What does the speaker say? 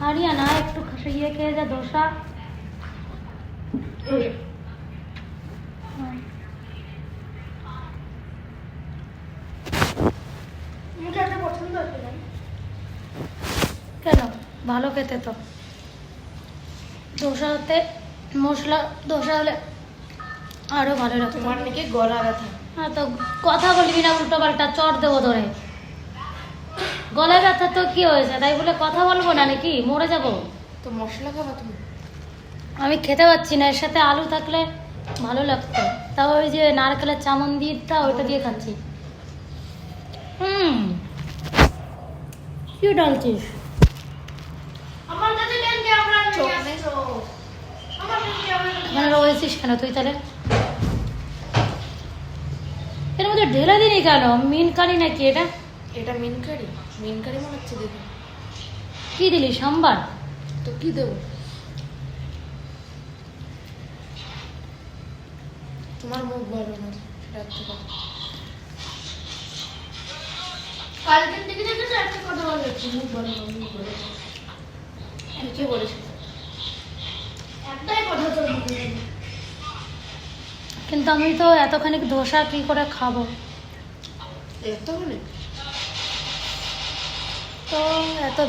আরিয়ানা একটু ইয়ে খেয়ে যা, ধোসা। কেন, ভালো খেতে তো। ধোসাতে মশলা ধোসা হলে আরো ভালো লাগতো। তোমার নাকি গলা ব্যথা। হ্যাঁ, তো কথা বলবি না উল্টো পাল্টা, চট দেবো ধরে। গলায় ব্যথা তো কি হয়েছে, তাই বলে কথা বলবো না নাকি, মরে যাবো? তো মশলা খাবা তুমি? আমি খেতে পাচ্ছি না, এর সাথে আলু থাকলে ভালো লাগতো। তাও ওই যে নারকেলের চামন দিয়ে দিতা, ওইটা দিয়ে খাচ্ছি। কি ডালছিস? আমার কাছে কেন ক্যামেরা নিয়ে আসছো? আমার কাছে ক্যামেরা মানে রয়েছিস কেন তুই তাহলে? এর মধ্যে ঢেলে দিনি কেন? মিন কারি নাকি এটা? এটা মিন কারি মনে হচ্ছে দেখে। কি দিলি, সাম্বার? তো কি দেবো? তোমার মুখ ভালো না, সেটা একটা কথা। কালকের দিকে দেখেছো একটা কথা বলেছি, মুখ ভালো না, মুখ ভালো না। ঠিকই বলেছি, একটাই কথা তোর মুখে নেই। কিন্তু আমি তো এতখানি ধোসা কি করে খাবো? এতখানি তো এত